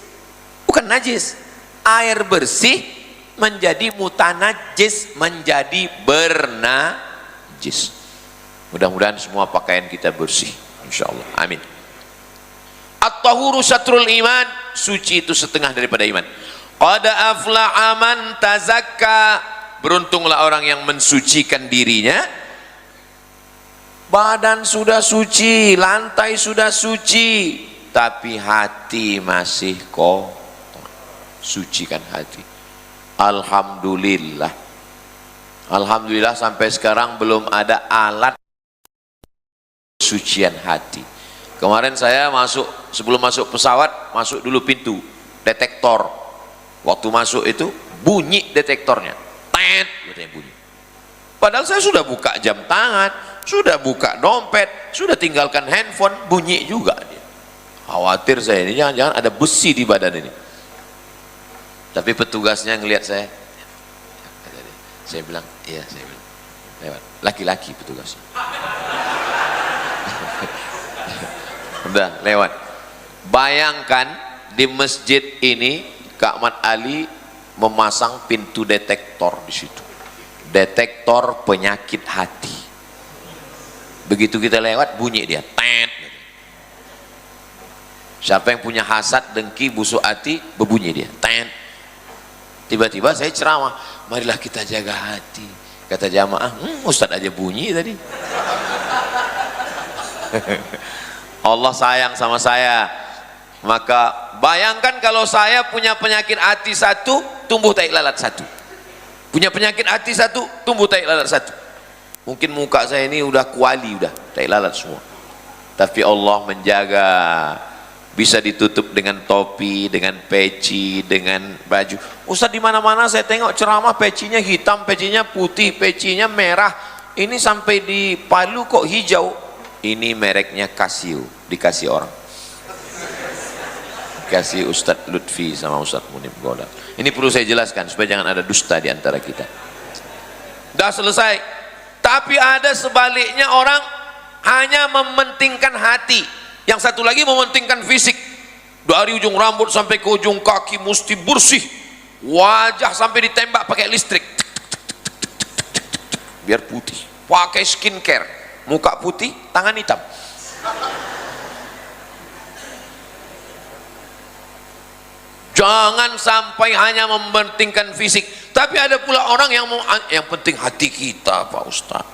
bukan najis, air bersih menjadi mutanajis, menjadi bernajis. Mudah-mudahan semua pakaian kita bersih, insyaallah, amin. At-tahuru syatrul iman, suci itu setengah daripada iman. Qad aflaha man tazakka, beruntunglah orang yang mensucikan dirinya. Badan sudah suci, lantai sudah suci, tapi hati masih kotor. Sucikan hati. Alhamdulillah, alhamdulillah sampai sekarang belum ada alat sucian hati. Kemarin saya masuk, sebelum masuk pesawat, masuk dulu pintu detektor. Waktu masuk itu bunyi detektornya, tet, katanya bunyi. Padahal saya sudah buka jam tangan, sudah buka dompet, sudah tinggalkan handphone, bunyi juga dia. Khawatir saya ini jangan-jangan ada besi di badan ini. Tapi petugasnya ngelihat saya bilang, iya, saya bilang, lewat. Laki-laki petugasnya. Udah lewat. Bayangkan di masjid ini Kak Ahmad Ali memasang pintu detektor di situ. Detektor penyakit hati. Begitu kita lewat bunyi dia, tet. Siapa yang punya hasad, dengki, busuk hati, berbunyi dia, tet. Tiba-tiba saya ceramah, marilah kita jaga hati. Kata jamaah, Ustadz aja bunyi tadi. Allah sayang sama saya. Maka bayangkan kalau saya punya penyakit hati satu, tumbuh tai lalat satu. Punya penyakit hati satu, tumbuh tai lalat satu. Mungkin muka saya ini udah kuali, udah tai lalat semua. Tapi Allah menjaga, bisa ditutup dengan topi, dengan peci, dengan baju. Ustaz di mana-mana saya tengok ceramah, pecinya hitam, pecinya putih, pecinya merah. Ini sampai di Palu kok hijau. Ini mereknya Casio, dikasih orang. Kasih Ustadz Lutfi sama Ustadz Munib Goda. Ini perlu saya jelaskan supaya jangan ada dusta di antara kita. Dah selesai. Tapi ada sebaliknya, orang hanya mementingkan hati, yang satu lagi mementingkan fisik. Dari ujung rambut sampai ke ujung kaki mesti bersih, wajah sampai ditembak pakai listrik biar putih, pakai skincare, muka putih, tangan hitam. Jangan sampai hanya mementingkan fisik. Tapi ada pula orang yang yang penting hati kita, Pak Ustaz.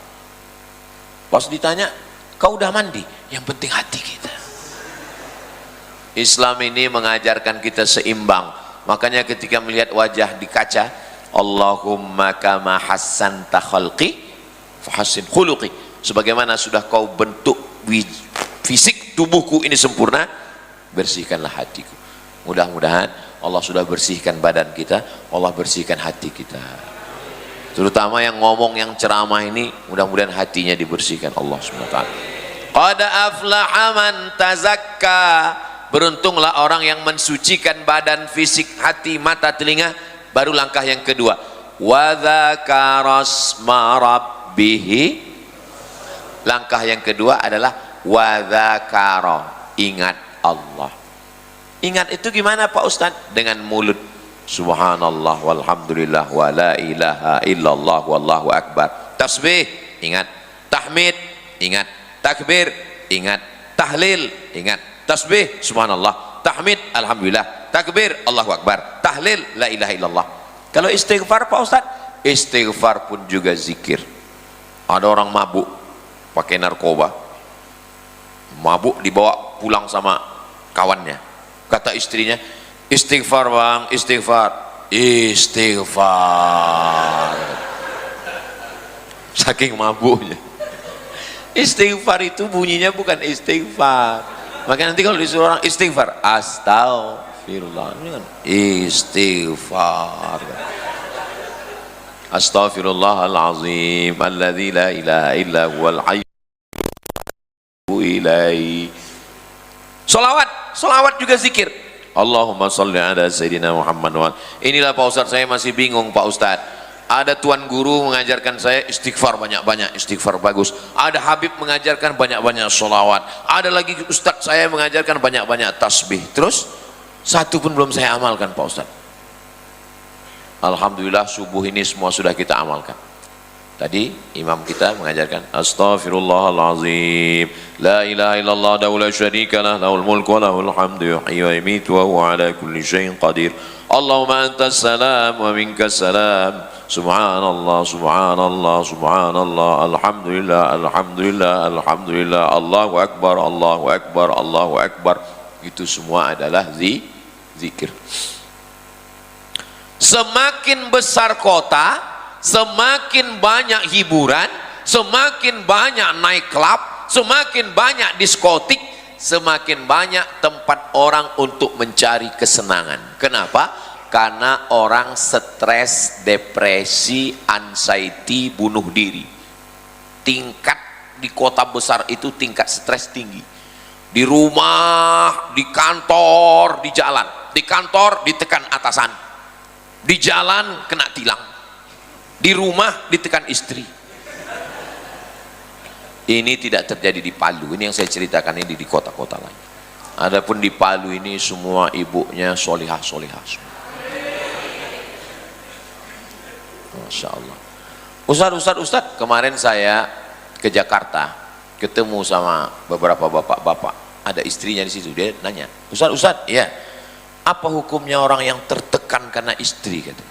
Pas ditanya, kau udah mandi? Yang penting hati kita. Islam ini mengajarkan kita seimbang. Makanya ketika melihat wajah di kaca, Allahumma kama hassanta khalqi fahassin khuluqi. Sebagaimana sudah kau bentuk fisik tubuhku ini sempurna, bersihkanlah hatiku. Mudah-mudahan Allah sudah bersihkan badan kita, Allah bersihkan hati kita. Terutama yang ngomong, yang ceramah ini, mudah-mudahan hatinya dibersihkan Allah SWT. Qad aflaha man tazakka. Beruntunglah orang yang mensucikan badan, fisik, hati, mata, telinga. Baru langkah yang kedua, wa dzakara asma rabbih. Langkah yang kedua adalah wa dzakara, ingat Allah. Ingat itu gimana Pak Ustaz? Dengan mulut. Subhanallah walhamdulillah wa la ilaha illallah wallahu akbar. Tasbih, ingat. Tahmid, ingat. Takbir, ingat. Tahlil, ingat. Tasbih, subhanallah. Tahmid, alhamdulillah. Takbir, Allahu akbar. Tahlil, la ilaha illallah. Kalau istighfar Pak Ustaz, istighfar pun juga zikir. Ada orang mabuk pakai narkoba, mabuk dibawa pulang sama kawannya, kata istrinya, istighfar bang, istighfar. Istighfar. Saking mabuknya. Istighfar itu bunyinya bukan istighfar. Maka nanti kalau disuruh orang istighfar, astagfirullah, ini kan istighfar. Astaghfirullahalazim alladzi la ilaha illa huwal hayyu ilaihi. Salawat juga zikir. Allahumma sholli ala sayyidina Muhammad. Inilah Pak Ustaz, saya masih bingung Pak Ustaz. Ada tuan guru mengajarkan saya istighfar banyak-banyak, istighfar bagus. Ada Habib mengajarkan banyak-banyak sholawat. Ada lagi Ustaz saya mengajarkan banyak-banyak tasbih. Terus satu pun belum saya amalkan Pak Ustaz. Alhamdulillah subuh ini semua sudah kita amalkan. Tadi imam kita mengajarkan astaghfirullahalazim la ilaha illallah la syarika lah lahul mulku wa lahul hamdu yuhyi wa yumiitu wa huwa ala kulli syai'in qadir. Allahumma antas salam wa minkas salam. Subhanallah, subhanallah, subhanallah, alhamdulillah, alhamdulillah, alhamdulillah, Allahu akbar, Allahu akbar, Allahu akbar. Itu semua adalah zikir. Semakin besar kota, semakin banyak hiburan, semakin banyak naik klub, semakin banyak diskotik, semakin banyak tempat orang untuk mencari kesenangan. Kenapa? Karena orang stres, depresi, anxiety, bunuh diri. Tingkat di kota besar itu tingkat stres tinggi. Di rumah, di kantor, di jalan. Di kantor ditekan atasan, di jalan kena tilang, di rumah ditekan istri. Ini tidak terjadi di Palu. Ini yang saya ceritakan ini di kota-kota lain. Adapun di Palu ini semua ibunya solihah-solihah semua. Masya Allah. Ustaz, kemarin saya ke Jakarta, ketemu sama beberapa bapak-bapak, ada istrinya di situ. Dia nanya, Ustaz, ya, apa hukumnya orang yang tertekan karena istri? Kata.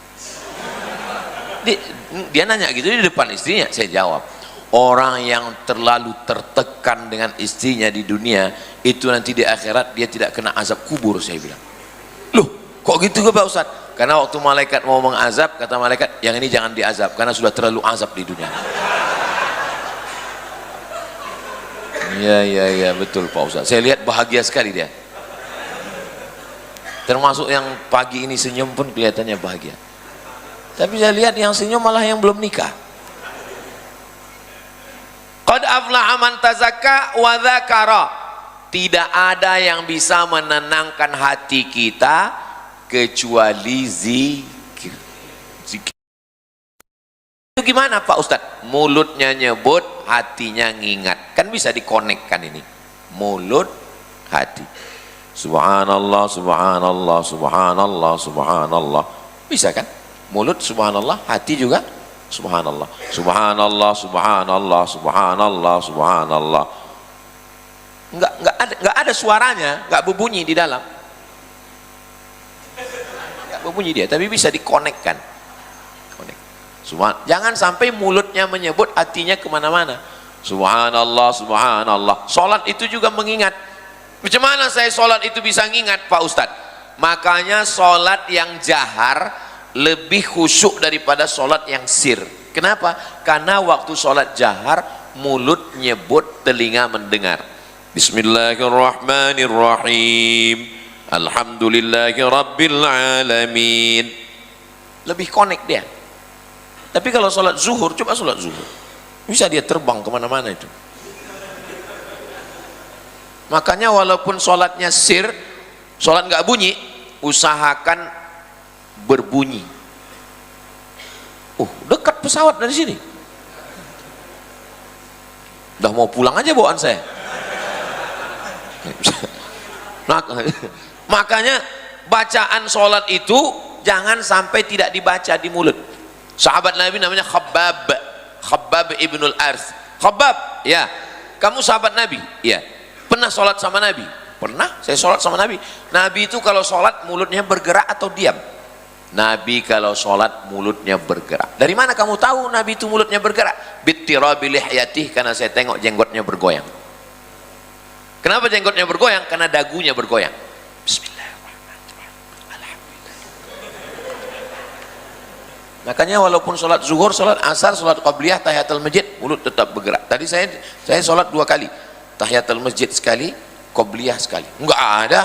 Dia nanya gitu di depan istrinya. Saya jawab, orang yang terlalu tertekan dengan istrinya di dunia, itu nanti di akhirat dia tidak kena azab kubur. Saya bilang, loh kok gitu Pak Ustaz? Karena waktu malaikat mau mengazab, kata malaikat, yang ini jangan diazab karena sudah terlalu azab di dunia. Iya betul Pak Ustaz. Saya lihat bahagia sekali dia. Termasuk yang pagi ini senyum pun kelihatannya bahagia. Tapi saya lihat yang senyum malah yang belum nikah. Qad aflaha man tazakka wa dzakara. Tidak ada yang bisa menenangkan hati kita kecuali zikir. Itu gimana Pak Ustadz? Mulutnya nyebut, hatinya ngingat. Kan bisa dikonekkan ini. Mulut, hati. Subhanallah, subhanallah, subhanallah, subhanallah. Bisa kan? Mulut subhanallah, hati juga subhanallah. Subhanallah, subhanallah, subhanallah, subhanallah. Enggak ada suaranya, enggak berbunyi di dalam. Berbunyi dia, tapi bisa dikonekkan. Jangan sampai mulutnya menyebut, hatinya kemana-mana. Subhanallah, subhanallah. Sholat itu juga mengingat. Macam mana saya sholat itu bisa ngingat Pak Ustadz? Makanya sholat yang jahar lebih khusyuk daripada sholat yang sir. Kenapa? Karena waktu sholat jahar, mulut nyebut, telinga mendengar. Bismillahirrahmanirrahim. Alhamdulillahi Rabbil Alamin. Lebih connect dia. Tapi kalau sholat zuhur, coba sholat zuhur, bisa dia terbang kemana-mana itu. Makanya walaupun sholatnya sir, sholat nggak bunyi, usahakan berbunyi. Dekat pesawat dari sini. Udah mau pulang aja bawaan saya. Makanya bacaan sholat itu jangan sampai tidak dibaca di mulut. Sahabat Nabi namanya Khabbab ibnul Arth. Khabbab, ya, kamu sahabat Nabi? Ya. Pernah sholat sama Nabi? Pernah, saya sholat sama Nabi. Nabi itu kalau sholat mulutnya bergerak atau diam? Nabi kalau sholat mulutnya bergerak. Dari mana kamu tahu Nabi itu mulutnya bergerak? Bittirabi lihyatih, karena saya tengok jenggotnya bergoyang. Kenapa jenggotnya bergoyang? Karena dagunya bergoyang. Bismillahirrahmanirrahim. Alhamdulillah. Makanya walaupun sholat zuhur, sholat asar, sholat qabliyah, tahiyatul masjid, mulut tetap bergerak. Tadi saya sholat 2 kali. Tahiyatul masjid sekali, qabliyah sekali. Enggak ada.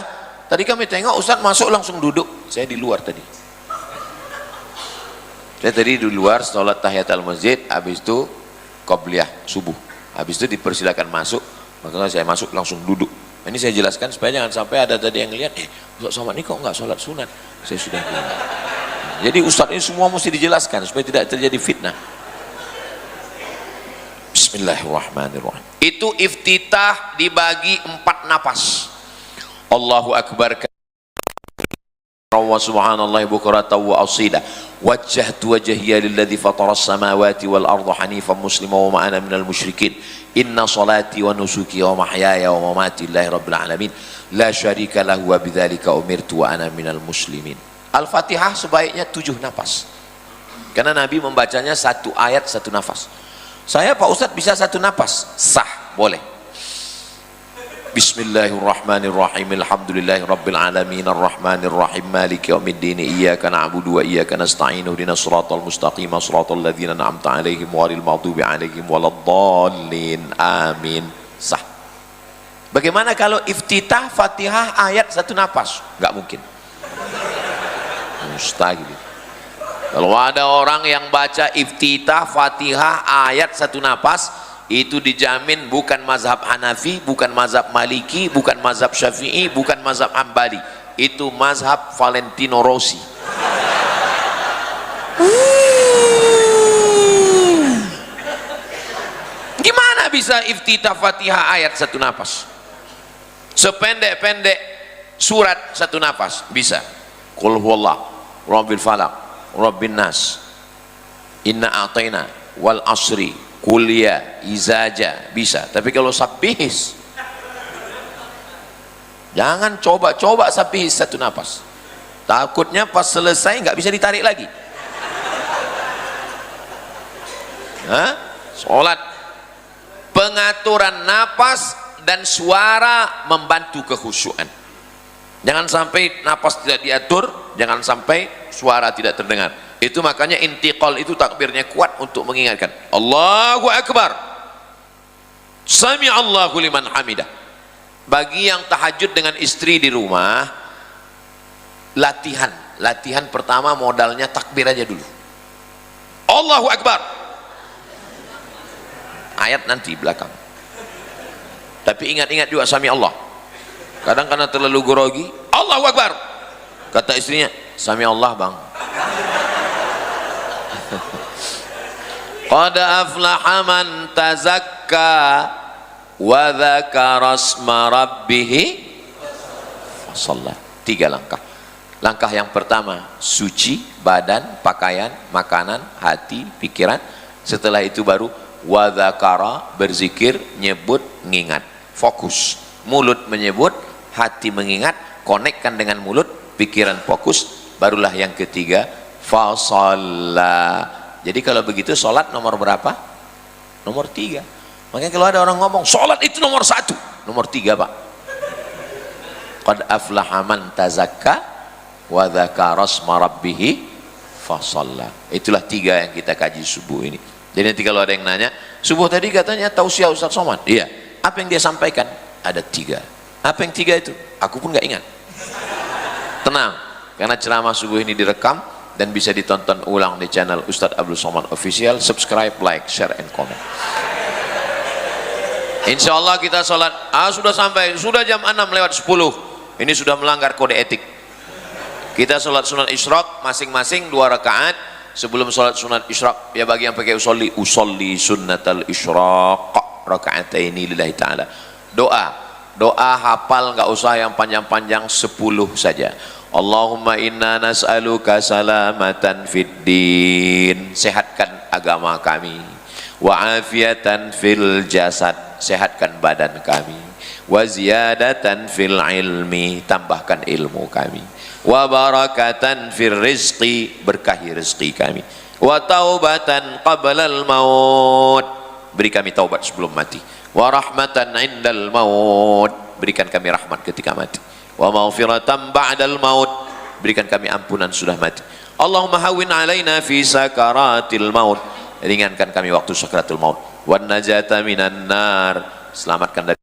Tadi kami tengok Ustaz masuk langsung duduk. Saya di luar tadi. Saya tadi di luar sholat tahiyatul masjid, habis itu qabliyah subuh. Habis itu dipersilakan masuk, maka saya masuk langsung duduk. Ini saya jelaskan supaya jangan sampai ada tadi yang lihat, Ustaz Somad ini kok enggak sholat sunat? Saya sudah bilang. Jadi Ustaz ini semua mesti dijelaskan supaya tidak terjadi fitnah. Bismillahirrahmanirrahim. Itu iftitah dibagi 4 napas. Allahu Akbar wa subhanallahi bukratan wa asila. Wajjahtu wajhiya lilladzi fataras samawati wal arda hanifan musliman wa ma ana minal musyrikin. Inna salati wa nusuki wa mahyaya wa mamati lillahi rabbil alamin. La syarika lahu wa bidzalika umirtu wa ana minal muslimin. Al-Fatihah sebaiknya 7 nafas. Karena Nabi membacanya 1 ayat 1 nafas. Saya Pak Ustadz bisa 1 nafas, sah, boleh. Bismillahirrahmanirrahim. Alhamdulillahi rabbil alamin arrahmanir rahim maliki yaumiddin iyyaka na'budu wa iyyaka nasta'in ihdinas siratal mustaqim siratal ladzina an'amta 'alaihim ghairil maghdubi 'alaihim waladdallin. Amin. Sah. Bagaimana kalau iftitah Fatihah ayat 1 nafas? Enggak mungkin. Mustahil. Kalau ada orang yang baca iftitah Fatihah ayat 1 nafas, itu dijamin bukan mazhab Hanafi, bukan mazhab Maliki, bukan mazhab Syafi'i, bukan mazhab Hambali. Itu mazhab Valentino Rossi. Gimana bisa iftitah Fatihah ayat 1 nafas? Sependek-pendek surat 1 nafas bisa. Qul huwallah, Rabbil falaq, Rabbin nas, inna a'tayna, wal asri, kuliah, izaja, bisa. Tapi kalau sabihis, jangan coba-coba sabihis 1 nafas. Takutnya pas selesai nggak bisa ditarik lagi. Sholat, pengaturan napas dan suara membantu kekhusyuan. Jangan sampai napas tidak diatur, jangan sampai suara tidak terdengar. Itu makanya intiqal itu takbirnya kuat untuk mengingatkan Allahu Akbar, Sami Allahu liman hamidah. Bagi yang tahajud dengan istri di rumah, latihan pertama modalnya takbir aja dulu, Allahu Akbar, ayat nanti belakang. Tapi ingat-ingat juga Sami Allah. Kadang karena terlalu grogi, Allahu Akbar, kata istrinya, Sami Allah bang. Qad aflaha man tazakka wa dzakara asma rabbih fasalla. 3 langkah. Langkah yang pertama, suci badan, pakaian, makanan, hati, pikiran. Setelah itu baru wa dzakara, berzikir, nyebut, ngingat, fokus. Mulut menyebut, hati mengingat, konekkan dengan mulut, pikiran fokus. Barulah yang ketiga, fasalla. Jadi kalau begitu sholat nomor berapa? Nomor 3. Makanya kalau ada orang ngomong sholat itu nomor 1, nomor 3 Pak. Qad aflaha man tazakka wa dzakara asma rabbih fasalla. Itulah 3 yang kita kaji subuh ini. Jadi nanti kalau ada yang nanya, subuh tadi katanya tausiah Ustaz Somad. Iya. Apa yang dia sampaikan? Ada 3. Apa yang 3 itu? Aku pun nggak ingat. Tenang, karena ceramah subuh ini direkam dan bisa ditonton ulang di channel Ustadz Abdul Somad Official. Subscribe, like, share, and comment. Insya Allah kita sholat, sudah sampai, sudah jam 6:10. Ini sudah melanggar kode etik. Kita sholat sunat isyraq masing-masing 2 rakaat. Sebelum sholat sunat isyraq, ya bagi yang pakai usolli sunnatal isyraq raka'ataini lillahi ta'ala. Doa hafal, nggak usah yang panjang-panjang, 10 saja. Allahumma inna nas'aluka salamatan fid din, sehatkan agama kami, wa afiatan fil jasad, sehatkan badan kami, wa ziyadatan fil ilmi, tambahkan ilmu kami, wa barakatan fil rizqi, berkahi rezeki kami, wa taubatan qablal maut, beri kami taubat sebelum mati, wa rahmatan indal maut, berikan kami rahmat ketika mati, wa maghfiratan ba'dal maut, berikan kami ampunan sudah mati. Allahumma hawwin alaina fi sakaratil maut, ringankan kami waktu sakaratul maut, wan najata minan nar, selamatkan dari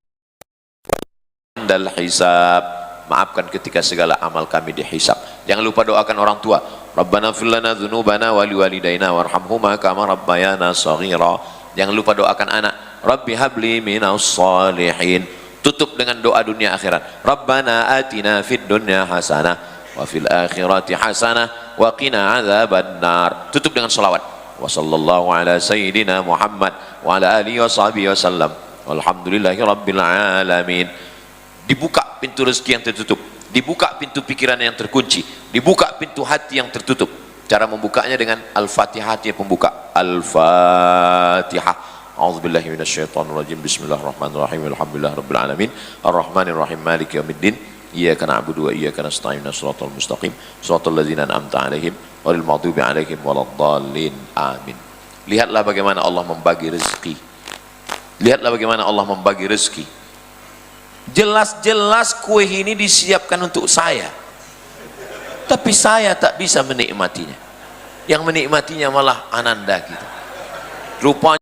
dal hisab, maafkan ketika segala amal kami dihisab. Jangan lupa doakan orang tua. Rabbana fir lana dzunubana wa liwalidayna warhamhuma kama rabbayana shaghira. Jangan lupa doakan anak. Rabbi habli minas shalihin. Tutup dengan doa dunia akhirat. Rabbana atina fid dunya hasanah wa fil akhirati hasanah wa qina adzabannar. Tutup dengan selawat. Wa sallallahu ala sayyidina Muhammad wa ala alihi wa sahbihi wasallam. Walhamdulillahi rabbil alamin. Dibuka pintu rezeki yang tertutup, dibuka pintu pikiran yang terkunci, dibuka pintu hati yang tertutup. Cara membukanya dengan Al-Fatihah, dia pembuka. Al-Fatihah. A'udzubillahi minasyaitonirrajim. Bismillahirrahmanirrahim. Alhamdulillahirabbil alamin. Arrahmanirrahim. Maliki yaumiddin. Iyyaka na'budu wa iyyaka nasta'in. Shiratal mustaqim. Shiratal ladzina an'amta 'alaihim ghairil maghdubi 'alaihim waladdallin. Amin. Lihatlah bagaimana Allah membagi rezeki. Lihatlah bagaimana Allah membagi rezeki. Jelas-jelas kue ini disiapkan untuk saya, tapi saya tak bisa menikmatinya. Yang menikmatinya malah Ananda gitu. Rupanya